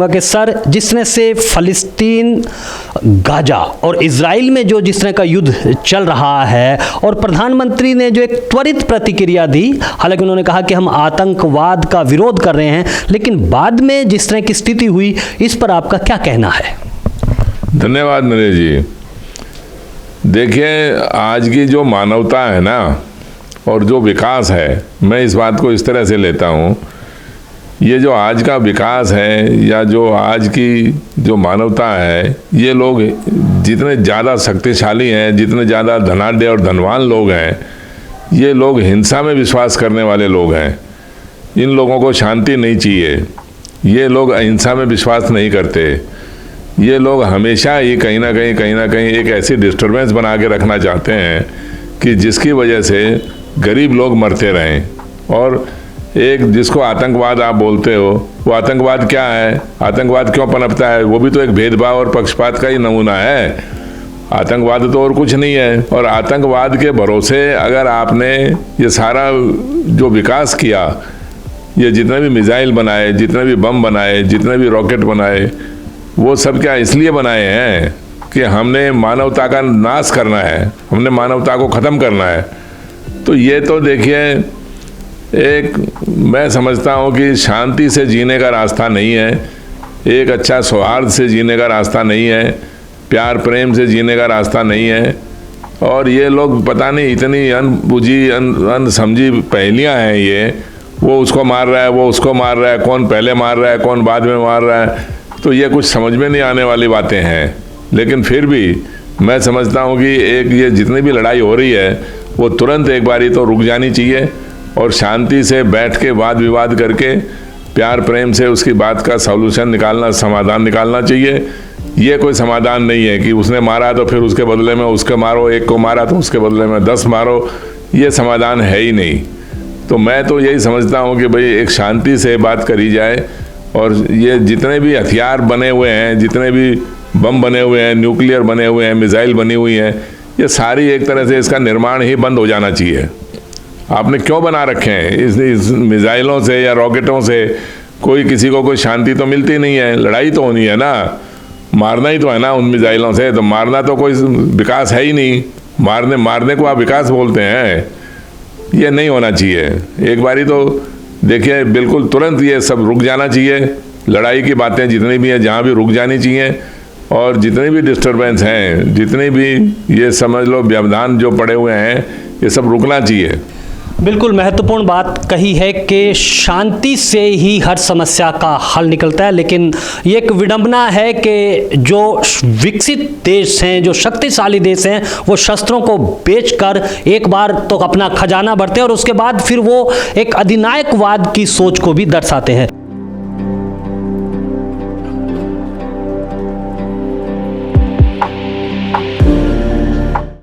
कि सर, जिस तरह से फ़लस्तीन, गाजा और इजराइल में जिस तरह का युद्ध चल रहा है, और प्रधानमंत्री ने जो एक त्वरित प्रतिक्रिया दी, हालांकि उन्होंने कहा कि हम आतंकवाद का विरोध कर रहे हैं, लेकिन बाद में जिस तरह की स्थिति हुई, इस पर आपका क्या कहना है? धन्यवाद नरेश जी। देखिए, आज की जो मानवता है ना, और जो विकास है, मैं इस बात को इस तरह से लेता हूँ, ये जो आज का विकास है या जो आज की जो मानवता है, ये लोग जितने ज़्यादा शक्तिशाली हैं, जितने ज़्यादा धनाढ्य और धनवान लोग हैं, ये लोग हिंसा में विश्वास करने वाले लोग हैं। इन लोगों को शांति नहीं चाहिए, ये लोग अहिंसा में विश्वास नहीं करते। ये लोग हमेशा ही कहीं ना कहीं एक ऐसी डिस्टर्बेंस बना के रखना चाहते हैं कि जिसकी वजह से गरीब लोग मरते रहें। और एक जिसको आतंकवाद आप बोलते हो, वो आतंकवाद क्या है, आतंकवाद क्यों पनपता है? वो भी तो एक भेदभाव और पक्षपात का ही नमूना है। आतंकवाद तो और कुछ नहीं है। और आतंकवाद के भरोसे अगर आपने ये सारा जो विकास किया, ये जितने भी मिसाइल बनाए, जितने भी बम बनाए, जितने भी रॉकेट बनाए, वो सब क्या इसलिए बनाए हैं कि हमने मानवता का नाश करना है, हमने मानवता को ख़त्म करना है। तो ये तो देखिए, एक मैं समझता हूँ कि शांति से जीने का रास्ता नहीं है, एक अच्छा सौहार्द से जीने का रास्ता नहीं है, प्यार प्रेम से जीने का रास्ता नहीं है। और ये लोग पता नहीं इतनी अनबुझी अनसमझी पहेलियाँ हैं ये, वो उसको मार रहा है, वो उसको मार रहा है, कौन पहले मार रहा है, कौन बाद में मार रहा है, तो ये कुछ समझ में नहीं आने वाली बातें हैं। लेकिन फिर भी मैं समझता हूँ कि एक ये जितनी भी लड़ाई हो रही है, वो तुरंत एक बारी तो रुक जानी चाहिए और शांति से बैठ के वाद विवाद करके प्यार प्रेम से उसकी बात का सॉल्यूशन निकालना, समाधान निकालना चाहिए। ये कोई समाधान नहीं है कि उसने मारा तो फिर उसके बदले में उसके मारो, एक को मारा तो उसके बदले में 10 मारो, ये समाधान है ही नहीं। तो मैं तो यही समझता हूँ कि भाई एक शांति से बात करी जाए, और ये जितने भी हथियार बने हुए हैं, जितने भी बम बने हुए हैं, न्यूक्लियर बने हुए हैं, मिसाइल बनी हुई हैं, ये सारी एक तरह से इसका निर्माण ही बंद हो जाना चाहिए। आपने क्यों बना रखे हैं? इस मिसाइलों से या रॉकेटों से कोई किसी को कोई शांति तो मिलती नहीं है, लड़ाई तो होनी है ना, मारना ही तो है ना उन मिसाइलों से। तो मारना तो कोई विकास है ही नहीं, मारने को आप विकास बोलते हैं, ये नहीं होना चाहिए। एक बारी तो देखिए, बिल्कुल तुरंत ये सब रुक जाना चाहिए, लड़ाई की बातें जितनी भी हैं जहाँ भी रुक जानी चाहिए, और जितने भी डिस्टर्बेंस हैं, जितने भी ये समझ लो व्यवधान जो पड़े हुए हैं, ये सब रुकना चाहिए। बिल्कुल महत्वपूर्ण बात कही है कि शांति से ही हर समस्या का हल निकलता है, लेकिन ये एक विडंबना है कि जो विकसित देश हैं, जो शक्तिशाली देश हैं, वो शस्त्रों को बेचकर एक बार तो अपना खजाना भरते हैं और उसके बाद फिर वो एक अधिनायकवाद की सोच को भी दर्शाते हैं।